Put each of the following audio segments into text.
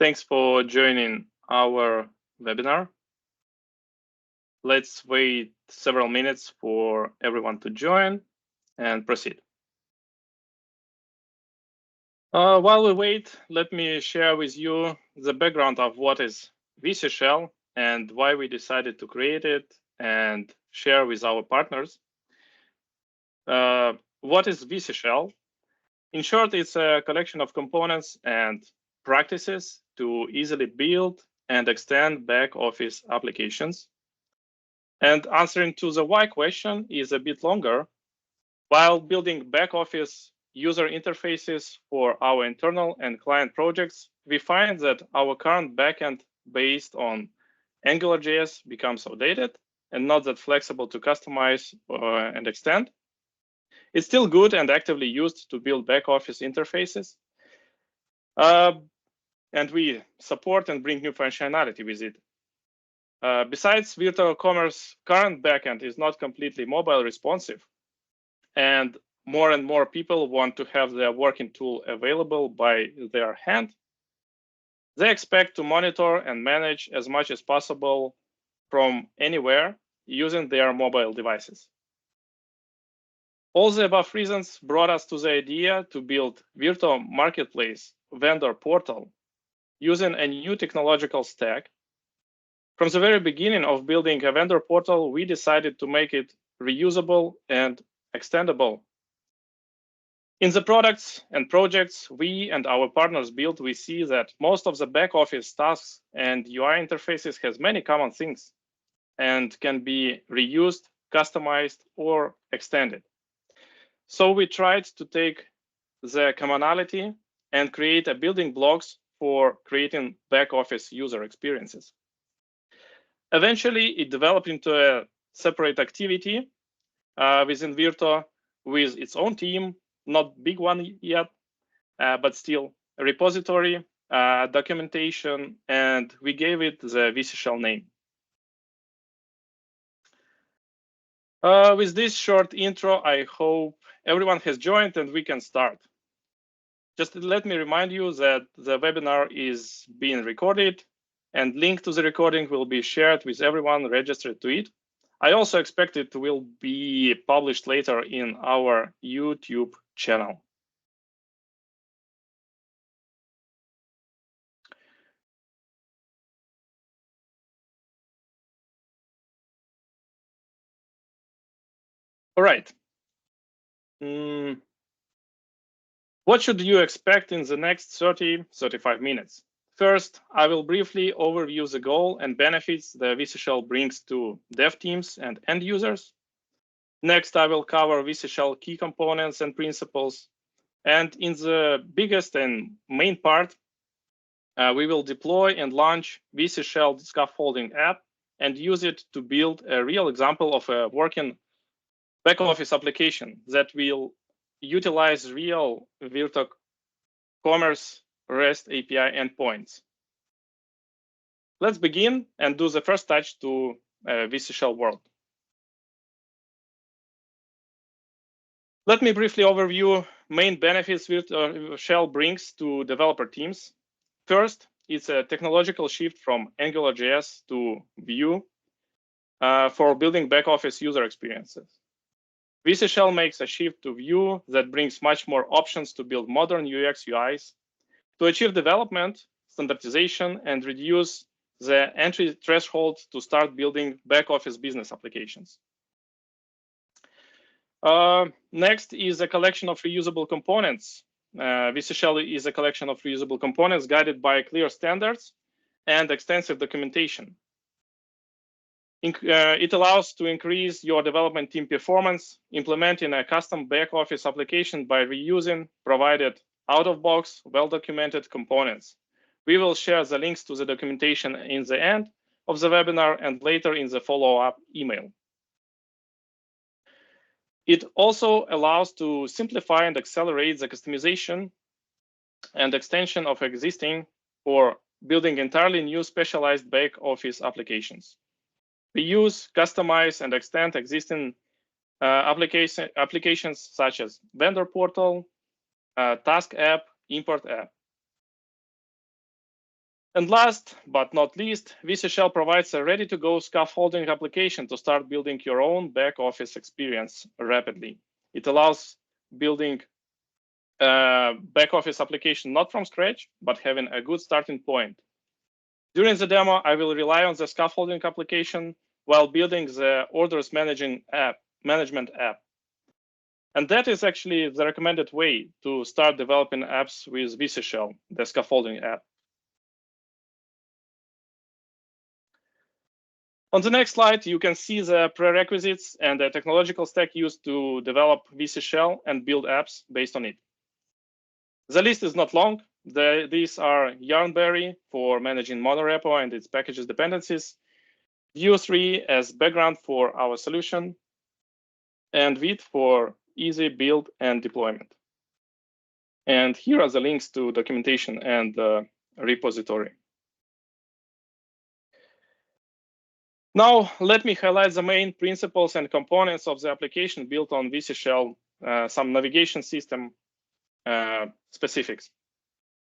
Thanks for joining our webinar. Let's wait several minutes for everyone to join and proceed. While we wait, let me share with you the background of what is Virto Shell and why we decided to create it and share with our partners. What is Virto Shell? In short, it's a collection of components and practices to easily build and extend back office applications. And answering to the why question is a bit longer. While building back office user interfaces for our internal and client projects, we find that our current backend based on AngularJS becomes outdated and not that flexible to customize and extend. It's still good and actively used to build back office interfaces. And we support and bring new functionality with it. Besides, Virto Commerce current backend is not completely mobile responsive, and more people want to have their working tool available by their hand. They expect to monitor and manage as much as possible from anywhere using their mobile devices. All the above reasons brought us to the idea to build Virto Marketplace vendor portal using a new technological stack. From the very beginning of building a vendor portal, we decided to make it reusable and extendable. In the products and projects we and our partners build, we see that most of the back office tasks and UI interfaces has many common things and can be reused, customized, or extended. So we tried to take the commonality and create a building blocks for creating back office user experiences. Eventually, it developed into a separate activity within Virto with its own team, not big one yet, but still a repository, documentation, and we gave it the Virto Shell name. With this short intro, I hope everyone has joined and we can start. Just let me remind you that the webinar is being recorded and link to the recording will be shared with everyone registered to it. I also expect it will be published later in our YouTube channel. All right. What should you expect in the next 30-35 minutes? First, I will briefly overview the goal and benefits the Virto Shell brings to dev teams and end users. Next, I will cover Virto Shell key components and principles. And in the biggest and main part, we will deploy and launch Virto Shell scaffolding app and use it to build a real example of a working back office application that will utilize real Virto Commerce REST API endpoints. Let's begin and do the first touch to Virto Shell world. Let me briefly overview main benefits Virto Shell brings to developer teams. First, it's a technological shift from AngularJS to Vue for building back office user experiences. Virto Shell makes a shift to Vue that brings much more options to build modern UX UIs, to achieve development, standardization, and reduce the entry threshold to start building back office business applications. Next is a collection of reusable components. Virto Shell is a collection of reusable components guided by clear standards and extensive documentation. It allows to increase your development team performance, implementing a custom back office application by reusing provided out-of-box, well-documented components. We will share the links to the documentation in the end of the webinar and later in the follow-up email. It also allows to simplify and accelerate the customization and extension of existing or building entirely new specialized back office applications. We use, customize, and extend existing applications such as vendor portal, task app, import app. And last but not least, Virto Shell provides a ready-to-go scaffolding application to start building your own back office experience rapidly. It allows building a back office application not from scratch, but having a good starting point. During the demo, I will rely on the scaffolding application while building the orders management app. And that is actually the recommended way to start developing apps with Virto Shell, the scaffolding app. On the next slide, you can see the prerequisites and the technological stack used to develop Virto Shell and build apps based on it. The list is not long. These are Yarnberry for managing monorepo and its packages dependencies, Vue 3 as background for our solution, and Vite for easy build and deployment. And here are the links to documentation and repository. Now, let me highlight the main principles and components of the application built on Virto Shell, some navigation system specifics.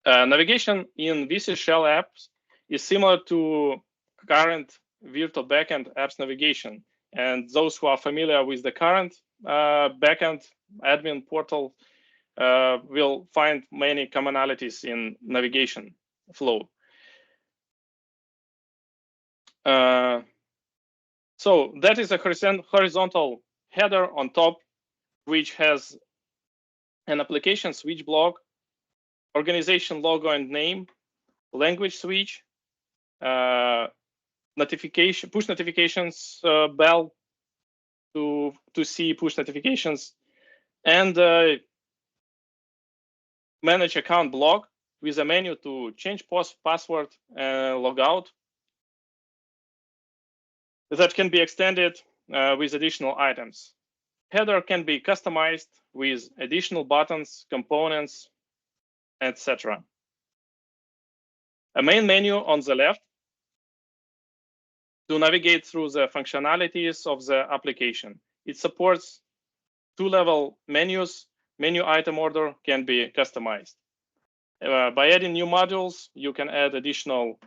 Navigation in Virto Shell apps is similar to current Virto backend apps navigation. And those who are familiar with the current backend admin portal will find many commonalities in navigation flow. So that is a horizontal header on top, which has an application switch block, organization logo and name, language switch, push notifications bell to see push notifications, and manage account block with a menu to change password and log out. That can be extended with additional items. Header can be customized with additional buttons, components, etc. A main menu on the left to navigate through the functionalities of the application. It supports two-level menus. Menu item order can be customized. By adding new modules, you can add additional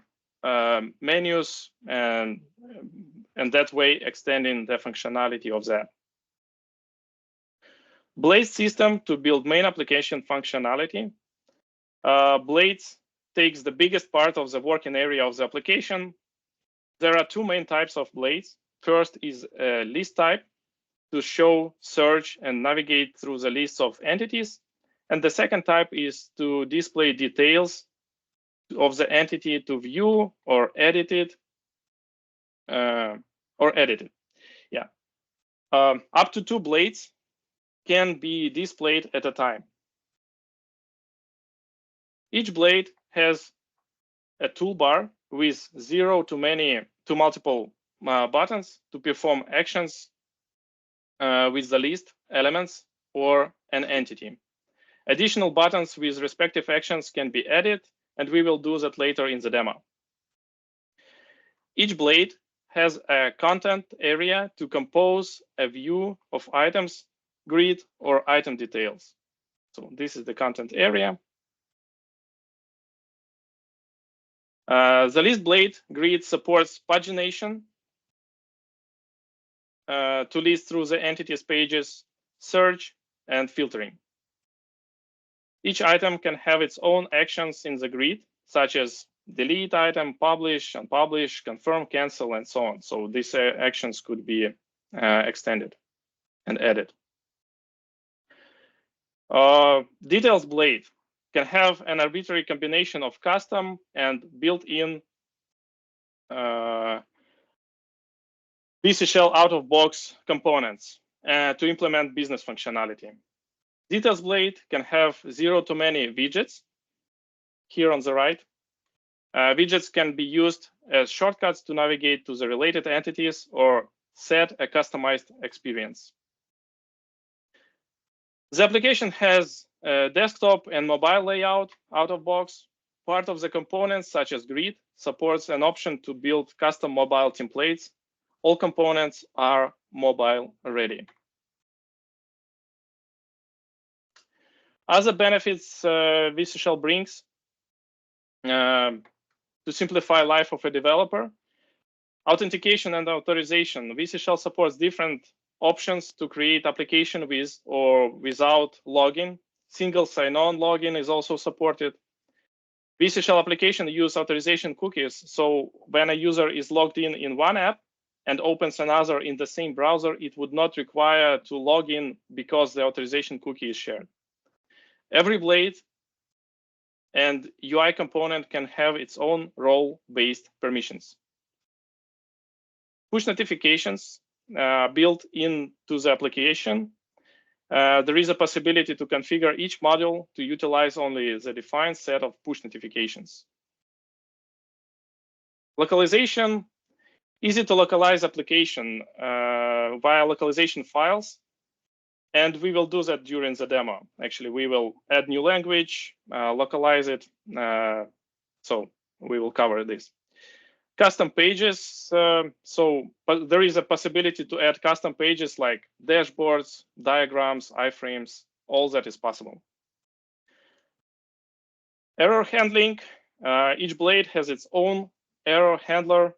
menus and that way extending the functionality of that. Blades system to build main application functionality. Blades takes the biggest part of the working area of the application. There are two main types of blades. First is a list type to show, search, and navigate through the lists of entities. And the second type is to display details of the entity to view or edit it. Yeah. Up to 2 blades can be displayed at a time. Each blade has a toolbar with 0 to multiple buttons to perform actions with the list, elements, or an entity. Additional buttons with respective actions can be added, and we will do that later in the demo. Each blade has a content area to compose a view of items, grid, or item details. So this is the content area. The list blade grid supports pagination to list through the entities pages, search, and filtering. Each item can have its own actions in the grid, such as delete item, publish, unpublish, confirm, cancel, and so on. So these actions could be extended and added. Details blade can have an arbitrary combination of custom and built-in Virto Shell out-of-box components to implement business functionality. Details blade can have 0 to many widgets. Here on the right, widgets can be used as shortcuts to navigate to the related entities or set a customized experience. The application has a desktop and mobile layout out of box. Part of the components, such as grid, supports an option to build custom mobile templates. All components are mobile ready. Other benefits Virto Shell brings to to simplify life of a developer. Authentication and authorization. VC Shell supports different options to create application with or without login. Single sign-on login is also supported. VC Shell application use authorization cookies. So when a user is logged in one app and opens another in the same browser, it would not require to log in because the authorization cookie is shared. Every blade and UI component can have its own role-based permissions. Push notifications built into the application. There is a possibility to configure each module to utilize only the defined set of push notifications. Localization, easy to localize application via localization files. And we will do that during the demo. Actually, we will add new language, localize it. So we will cover this. Custom pages. But there is a possibility to add custom pages like dashboards, diagrams, iframes. All that is possible. Error handling. Each blade has its own error handler.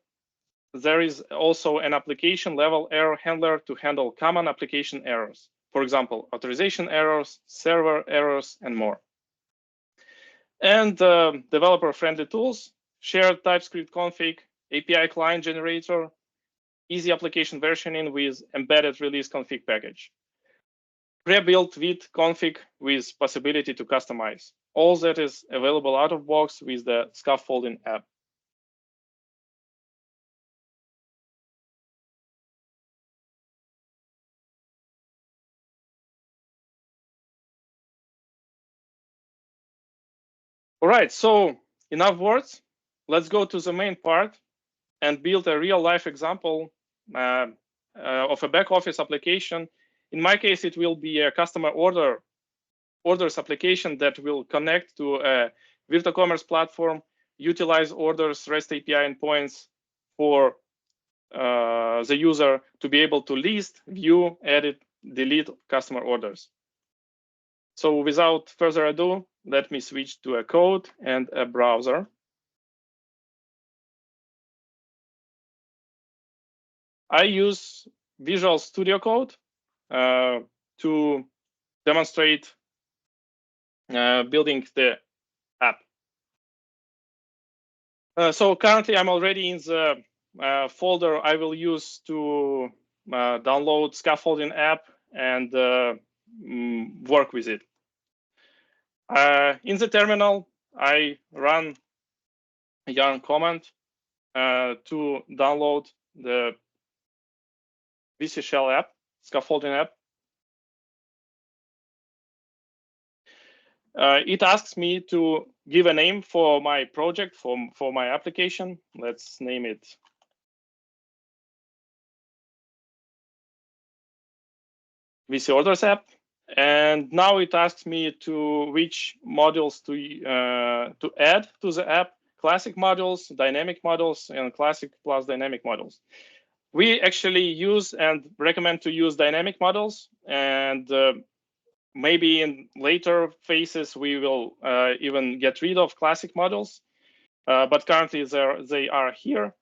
There is also an application level error handler to handle common application errors. For example, authorization errors, server errors, and more. And developer-friendly tools, shared TypeScript config, API client generator, easy application versioning with embedded release config package. Pre-built with config with possibility to customize. All that is available out of box with the scaffolding app. All right, so enough words. Let's go to the main part and build a real life example of a back office application. In my case, it will be a customer orders application that will connect to a Virto Commerce platform, utilize orders REST API endpoints for the user to be able to list, view, edit, delete customer orders. So without further ado, let me switch to a code and a browser. I use Visual Studio Code to demonstrate building the app. So currently I'm already in the folder I will use to download scaffolding app and work with it. In the terminal, I run a yarn command to download the VC Shell app, scaffolding app. It asks me to give a name for my project, for my application. Let's name it VC Orders app. And now it asks me to which modules to add to the app: classic modules, dynamic modules, and classic plus dynamic modules. We actually use and recommend to use dynamic modules, and maybe in later phases we will even get rid of classic modules. But currently they are here.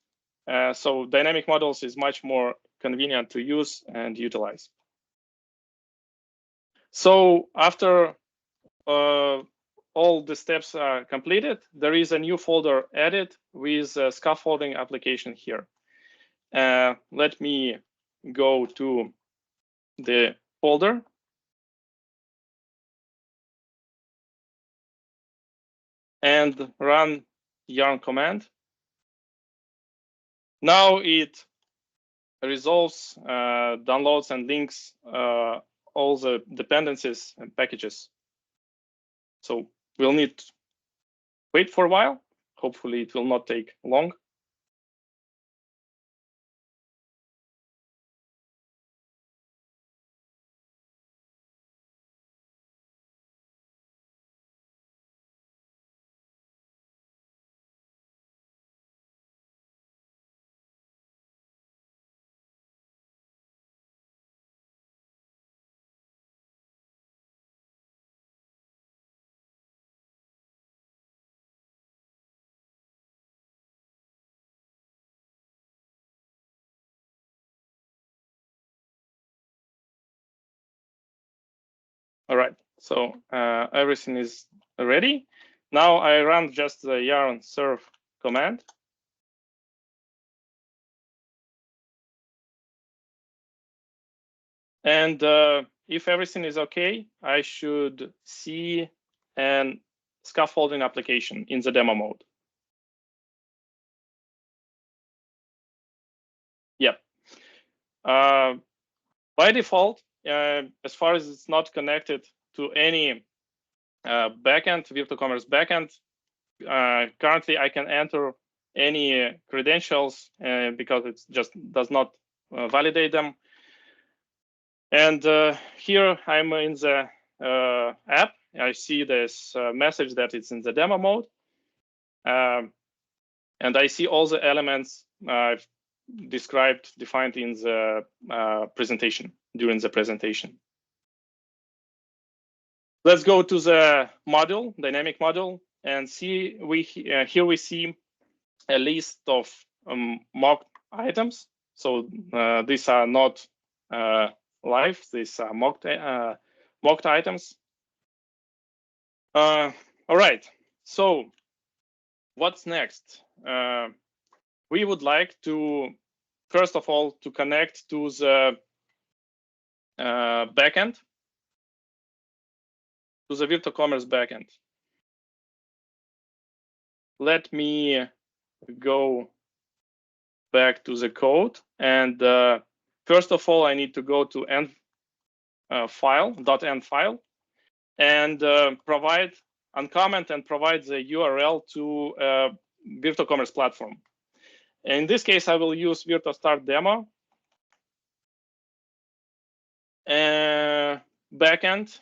So dynamic modules is much more convenient to use and utilize. So after all the steps are completed, there is a new folder added with a scaffolding application here. Let me go to the folder. And run yarn command. Now it resolves, downloads, and links all the dependencies and packages. So we'll need to wait for a while. Hopefully it will not take long. All right, so everything is ready. Now I run just the yarn serve command. And if everything is okay, I should see an scaffolding application in the demo mode. Yep. By default, as far as it's not connected to any backend, Virto Commerce backend, currently I can enter any credentials because it just does not validate them. And here I'm in the app. I see this message that it's in the demo mode. And I see all the elements I've defined in the presentation, during the presentation. Let's go to the module, dynamic module, and see here we see a list of mocked items. So these are not live, these are mocked items. All right, so what's next? We would like to, first of all, to connect to the backend, to the Virto Commerce backend. Let me go back to the code, and first of all, I need to go to .env file, and uncomment and provide the URL to Virto Commerce platform. In this case, I will use Virto Start Demo backend.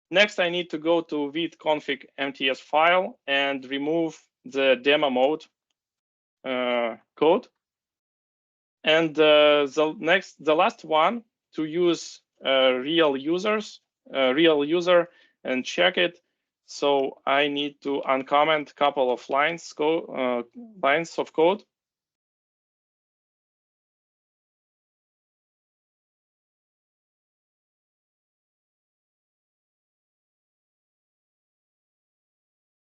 Next, I need to go to vit-config mts file and remove the demo mode code. And the last one, to use real user and check it. So I need to uncomment a couple of lines of code.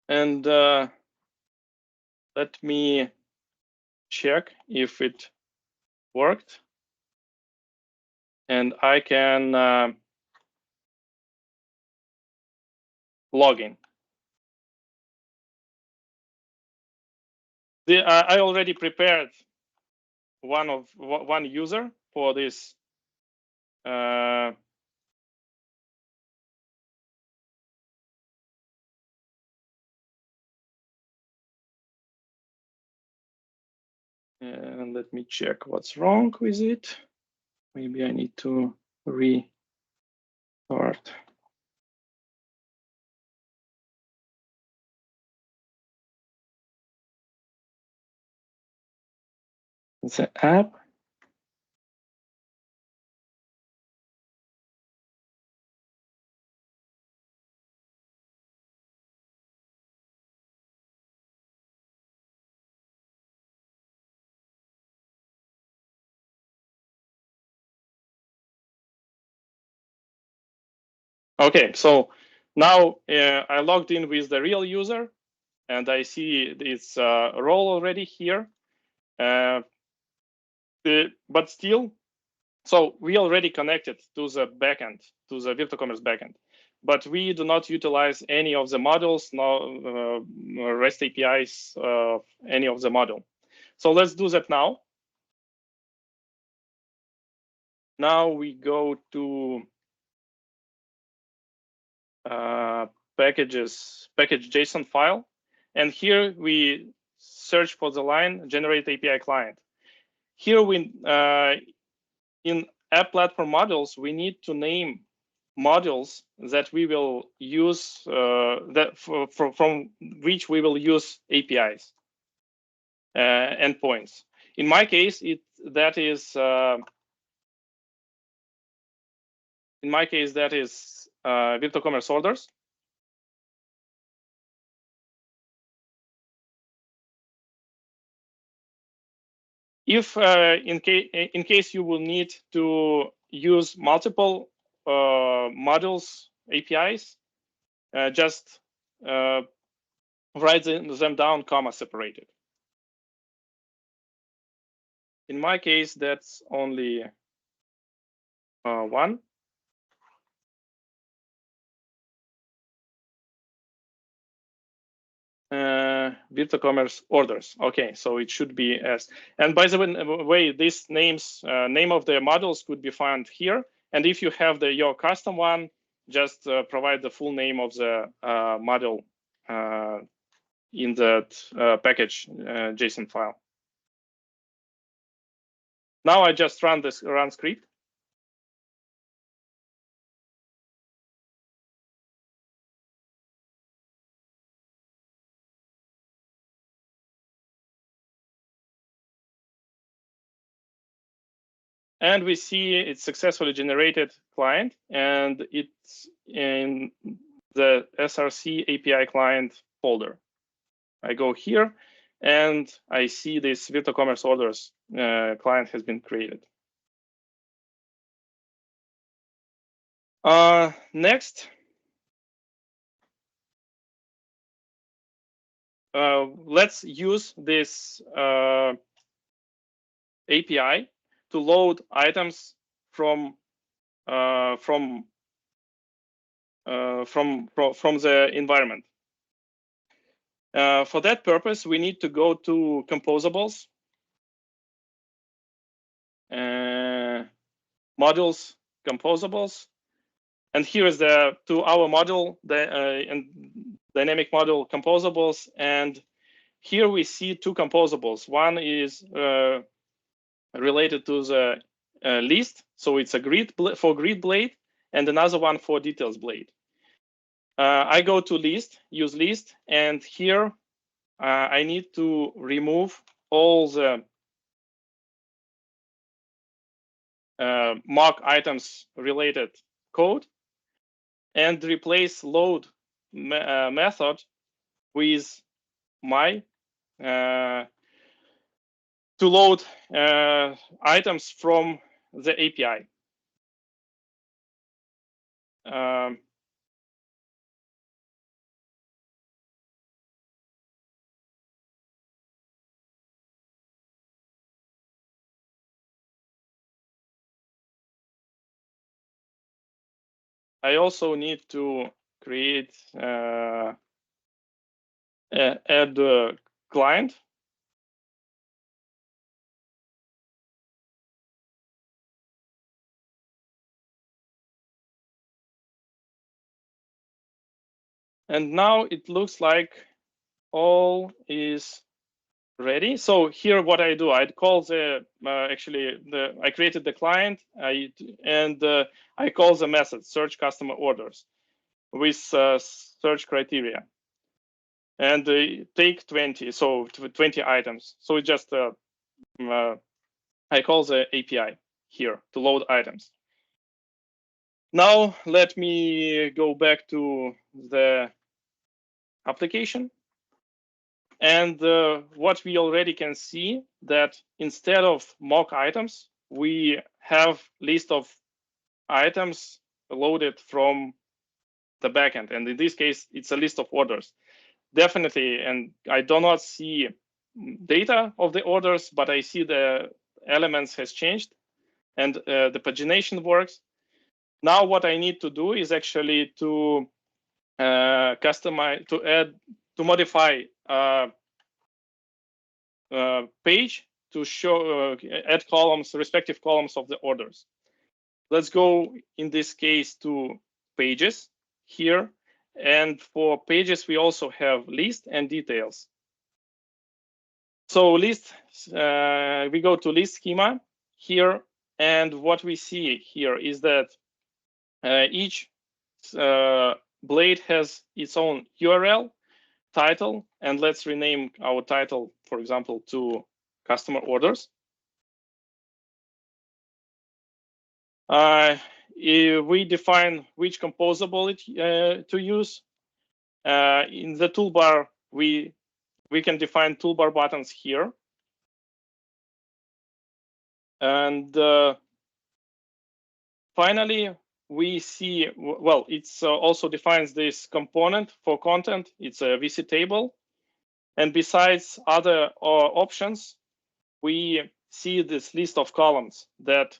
And let me check if it worked. And I can log in. I already prepared one user for this and let me check what's wrong with it. Maybe I need to restart. The app. Okay, so now I logged in with the real user, and I see its role already here. But still, so we already connected to the backend, to the Virto Commerce backend, but we do not utilize any of the modules, no REST APIs, any of the module. So let's do that now. Now we go to package JSON file, and here we search for the line generate API client. Here we in app platform modules, we need to name modules that we will use from which we will use APIs endpoints. In my case, that is Virto Commerce orders. If in case you will need to use multiple modules APIs, just write them down comma separated. In my case, that's only one. Virto Commerce orders. Okay, so it should be as. And by the way, these names, name of the modules could be found here. And if you have your custom one, just provide the full name of the module in that package JSON file. Now I just run this run script. And we see it's successfully generated client, and it's in the SRC API client folder. I go here, and I see this Virto Commerce orders client has been created. Next, let's use this API to load items from the environment. For that purpose, we need to go to composables, modules, composables, and here is to our module and dynamic module composables, and here we see two composables. One is related to the list, so it's a grid for grid blade, and another one for details blade. I go to list, use list, and here I need to remove all the mock items related code and replace load method with my to load items from the API. I also need to create add client. And now it looks like all is ready. So here, what I do, I'd call the I created the client, I call the method search customer orders with search criteria, and take 20, so 20 items. So it just I call the API here to load items. Now let me go back to the application. And what we already can see that instead of mock items, we have list of items loaded from the backend. And in this case, it's a list of orders. Definitely, and I do not see data of the orders, but I see the elements has changed and the pagination works. Now what I need to do is actually to customize, to modify page to show add columns, respective columns of the orders. Let's go in this case to pages here, and for pages we also have list and details. So list, we go to list schema here, and what we see here is that each blade has its own URL, title, and let's rename our title, for example, to customer orders. We define which composable to use. In the toolbar, we can define toolbar buttons here. And finally, we see, well, it's also defines this component for content. It's a VC table. And besides other options, we see this list of columns that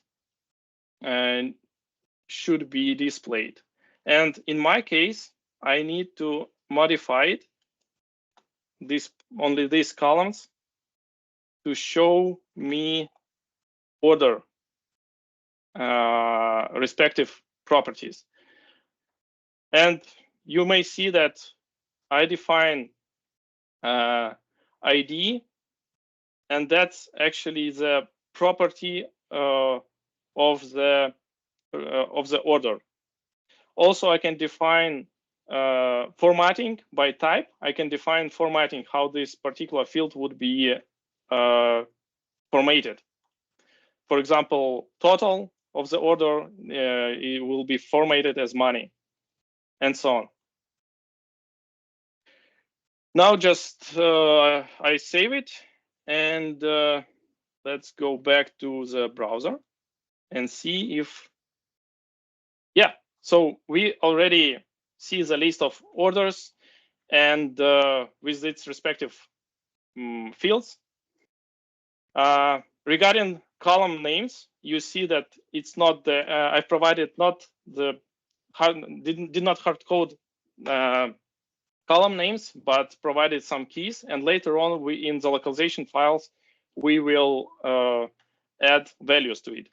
should be displayed. And in my case, I need to modify it, only these columns, to show me order respective properties. And you may see that I define ID, and that's actually the property of the order. Also, I can define formatting by type. I can define formatting, how this particular field would be formatted. For example, total of the order, it will be formatted as money, and so on. Now just I save it, and let's go back to the browser and see if, yeah, so we already see the list of orders and with its respective fields. Regarding column names, you see that it's not the, I provided not the, did not hard code column names, but provided some keys. And later on, we in the localization files, we will add values to it.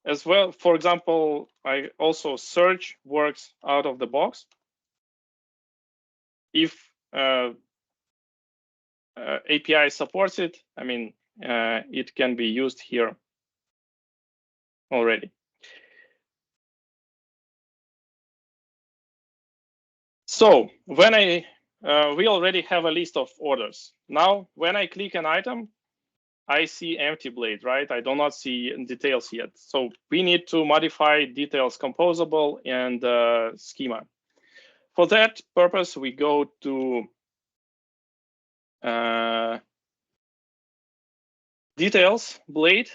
As well, for example, I also search works out of the box. If API supports it, I mean, it can be used here already. So when we already have a list of orders. Now, when I click an item, I see empty blade, right? I do not see details yet. So we need to modify details composable and schema. For that purpose, we go to details blade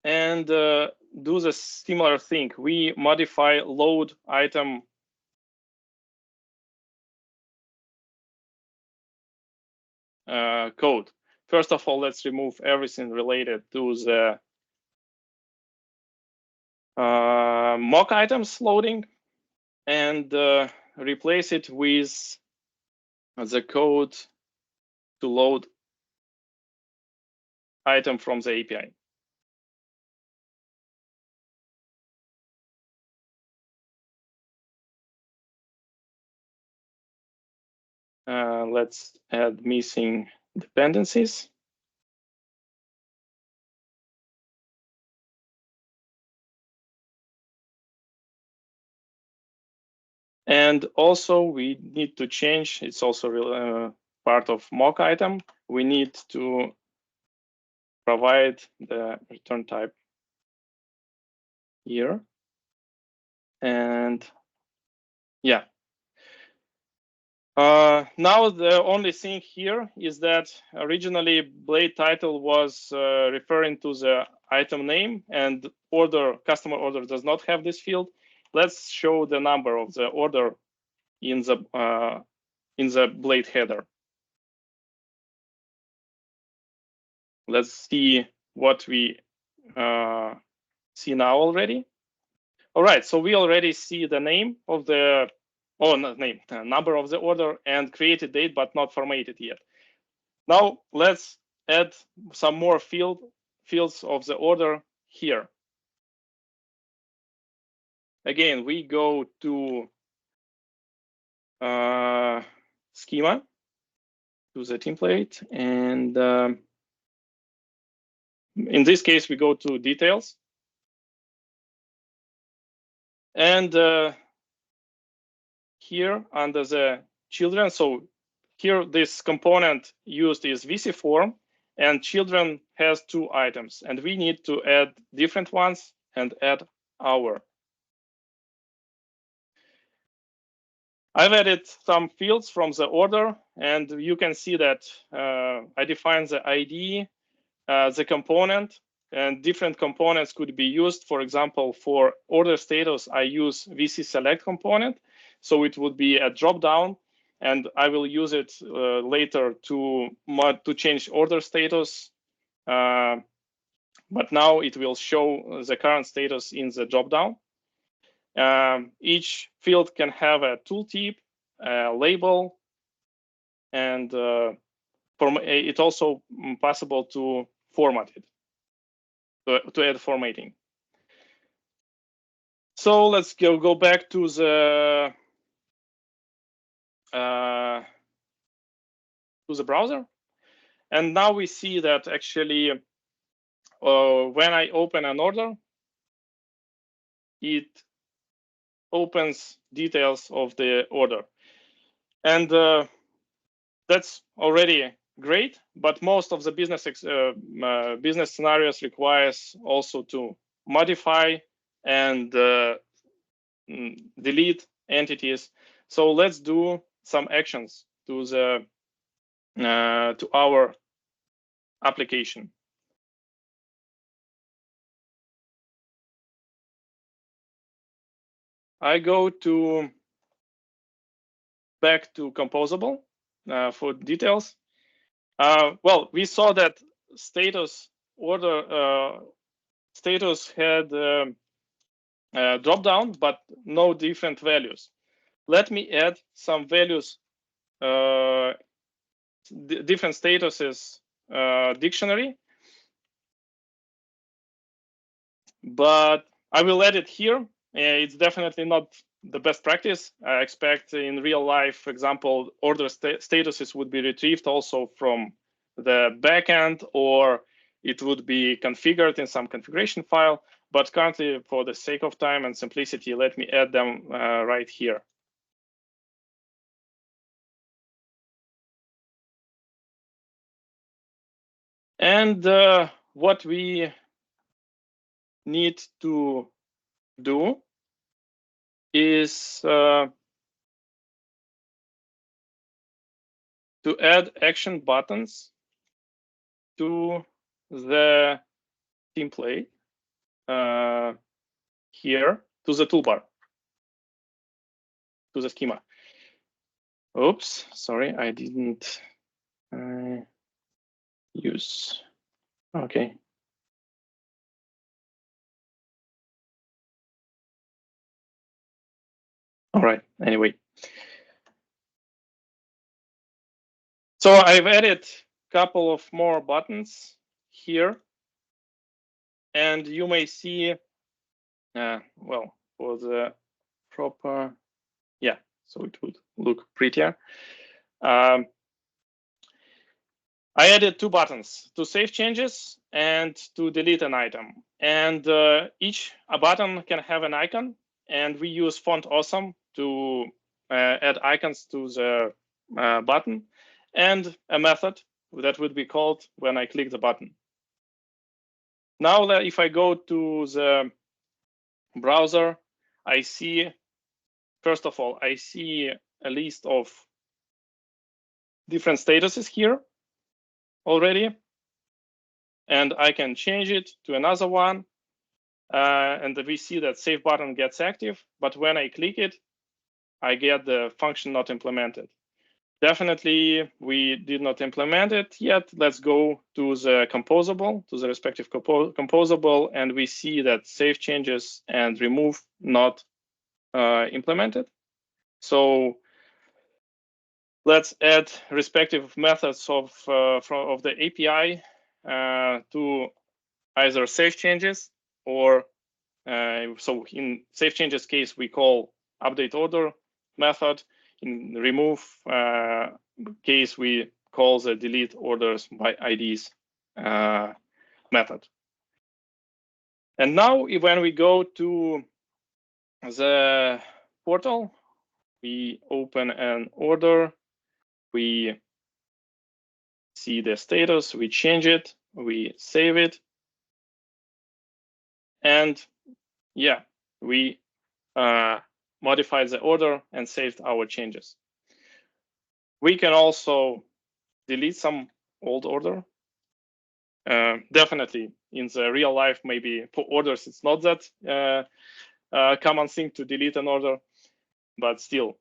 and do the similar thing. We modify load item code. First of all, let's remove everything related to the mock items loading and replace it with the code to load item from the API. Let's add missing dependencies. And also we need to change, it's also part of mock item. We need to provide the return type here. And yeah. Now the only thing here is that originally blade title was referring to the item name, and customer order does not have this field. Let's show the number of the order in the blade header. Let's see what we see now already. All right, so we already see the name of the, number of the order and created date, but not formatted yet. Now let's add some more fields of the order here. Again, we go to schema, to the template, and in this case, we go to details. And here under the children, so here this component used is VC form, and children has 2 items, and we need to add different ones and add our. I've added some fields from the order, and you can see that I define the ID, the component, and different components could be used. For example, for order status, I use VC select component. So it would be a drop down, and I will use it later to change order status. But now it will show the current status in the drop down. Each field can have a tooltip, a label, and it's also possible to format it, to add formatting. So let's go back to the browser, and now we see that actually when I open an order, it opens details of the order, and that's already great. But most of the business scenarios requires also to modify and delete entities. So let's do some actions to the to our application. I go back to composable for details. Well, we saw that status had drop down, but no different values. Let me add some values, different statuses dictionary, but I will add it here. It's definitely not the best practice. I expect in real life, for example, order statuses would be retrieved also from the backend, or it would be configured in some configuration file. But currently, for the sake of time and simplicity, let me add them right here. And what we need to do is to add action buttons to the template here, to the toolbar, to the schema. Oops, sorry, I didn't use. Okay. All right, anyway. So I've added a couple of more buttons here, and you may see, well, for the proper, yeah, so it would look prettier. I added two buttons, to save changes and to delete an item. And each button can have an icon, and we use Font Awesome to add icons to the button, and a method that would be called when I click the button. Now, if I go to the browser, I see, first of all, I see a list of different statuses here already, and I can change it to another one. And we see that save button gets active, but when I click it, I get the function not implemented. Definitely, we did not implement it yet. Let's go to the composable, to the respective composable, and we see that save changes and remove not implemented. So let's add respective methods of the API to either save changes, or so in save changes case, we call update order method. In remove case, we call the delete orders by IDs method. And now when we go to the portal, we open an order, we see the status, we change it, we save it, and yeah, we modified the order and saved our changes. We can also delete some old order. Definitely, in the real life, maybe for orders, it's not that common thing to delete an order, but still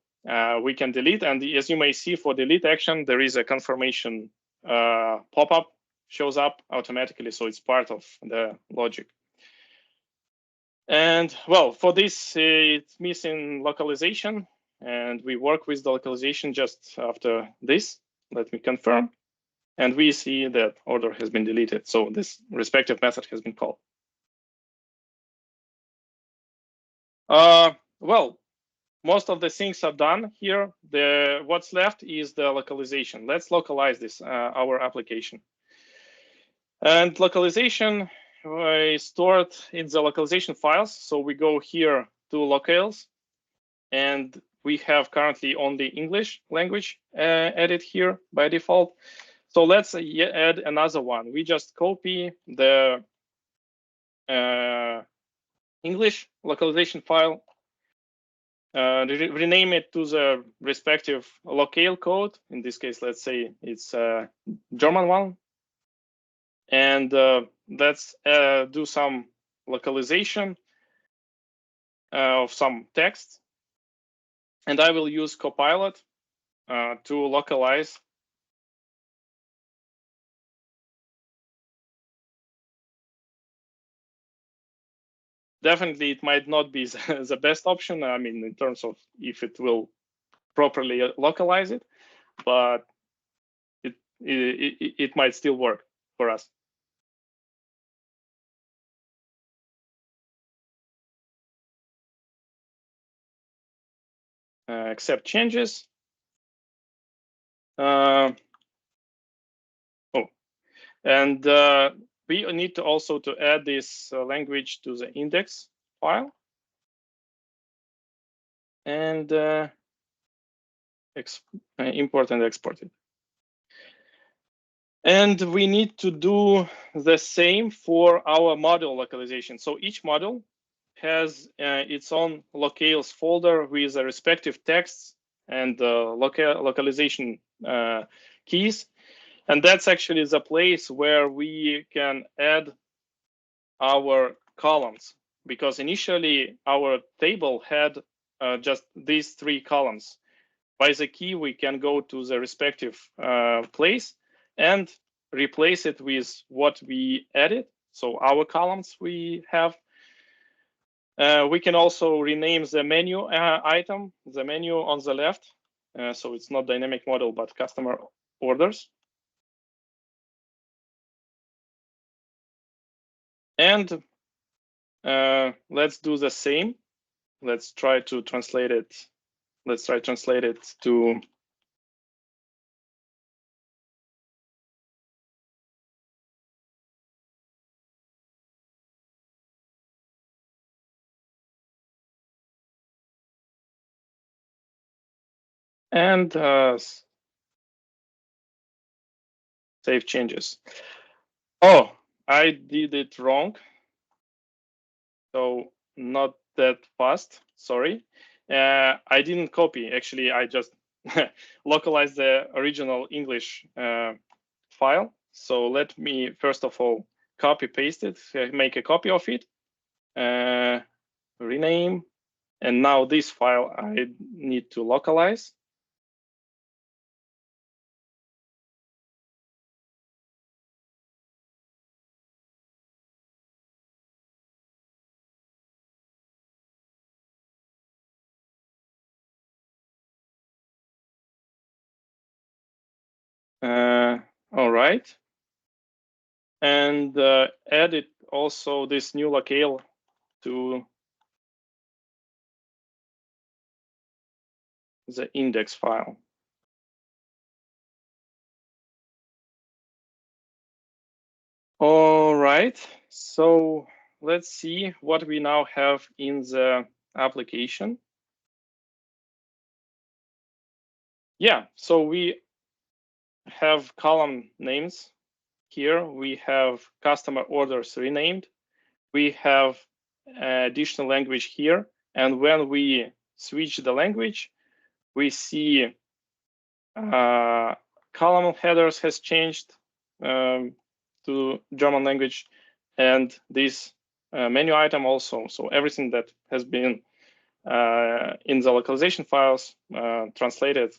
we can delete. And as you may see, for delete action, there is a confirmation pop-up shows up automatically, so it's part of the logic. And well, for this, it's missing localization, and we work with the localization just after this. Let me confirm. And we see that order has been deleted. So this respective method has been called. Well, most of the things are done here. What's left is the localization. Let's localize this, our application. And localization is stored in the localization files. So we go here to locales, and we have currently only English language added here by default. So let's add another one. We just copy the English localization file, rename it to the respective locale code. In this case, let's say it's a German one. And let's do some localization of some text. And I will use Copilot to localize definitely it might not be the best option. I mean, in terms of if it will properly localize it, but it might still work for us. Accept changes. And we need to also to add this language to the index file and import and export it. And we need to do the same for our module localization. So each module has its own locales folder with the respective texts and localization keys. And that's actually the place where we can add our columns, because initially our table had just these 3 columns. By the key, we can go to the respective place and replace it with what we added. So our columns we have. We can also rename the menu item, the menu on the left. So it's not dynamic model, but customer orders. And let's do the same. Let's try to translate it. Let's try to translate it to and save changes. Oh, I did it wrong. So not that fast, sorry. I didn't copy, actually, I just localized the original English file. So let me, first of all, copy paste it, make a copy of it, rename, and now this file I need to localize. All right. And edit also this new locale to the index file. All right, so let's see what we now have in the application. Yeah, so we have column names here. We have customer orders renamed. We have additional language here. And when we switch the language, we see column headers has changed to German language. and this menu item also. So everything that has been in the localization files translated,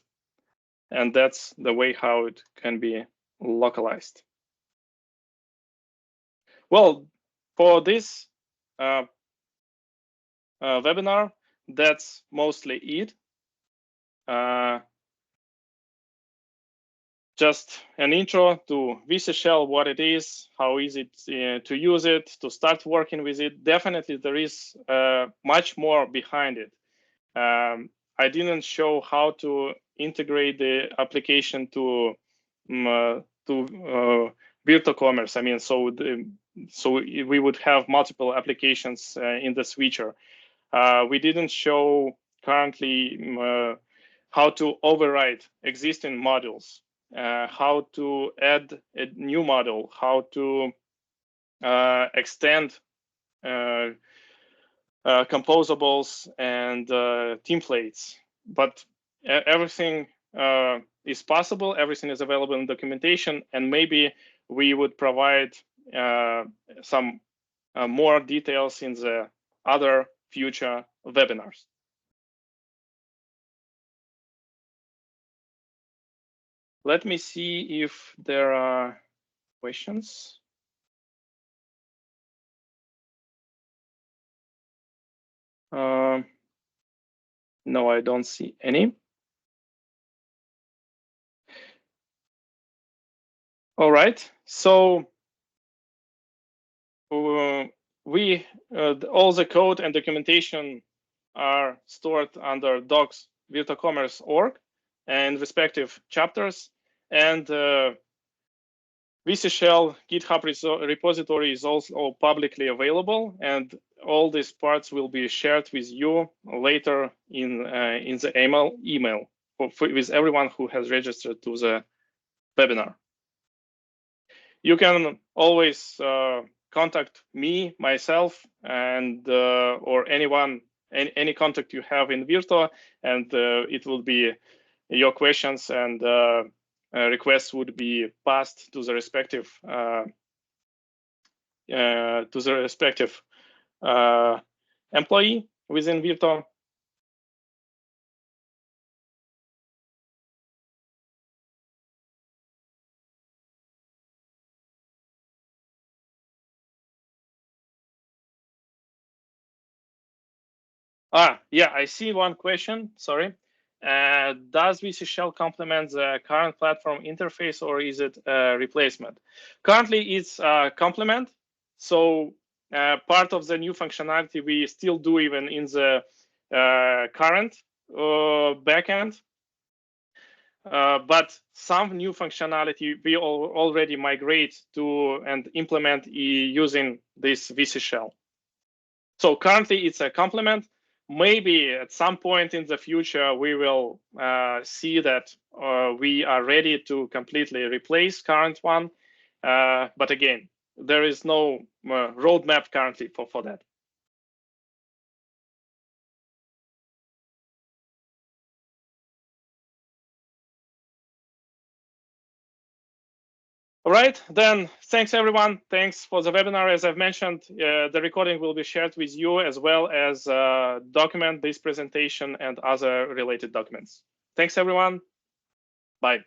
and that's the way how it can be localized. Well, for this webinar, that's mostly it. Just an intro to Virto Shell, what it is, how easy to use it, to start working with it. Definitely there is much more behind it. I didn't show how to integrate the application to Virto Commerce. I mean, so we would have multiple applications in the switcher. We didn't show currently how to override existing modules, how to add a new module, how to extend composables and templates. But everything is possible, everything is available in documentation, and maybe we would provide some more details in the other future webinars. Let me see if there are questions. No, I don't see any. All right, so we all the code and documentation are stored under docs Virto Commerce org and respective chapters, and Virto Shell GitHub repository is also publicly available, and all these parts will be shared with you later in the email with everyone who has registered to the webinar. You can always contact me, myself, and or anyone, any contact you have in Virto, and it will be your questions and requests would be passed to the respective employee within Virto. Yeah, I see one question. Sorry. Does Virto Shell complement the current platform interface, or is it a replacement? Currently, it's a complement. So part of the new functionality we still do even in the current backend. But some new functionality we already migrate to and implement using this Virto Shell. So currently, it's a complement. Maybe at some point in the future, we will see that we are ready to completely replace current one. But again, there is no roadmap currently for that. All right, then thanks everyone. Thanks for the webinar. As I've mentioned, the recording will be shared with you as well as document this presentation and other related documents. Thanks everyone. Bye.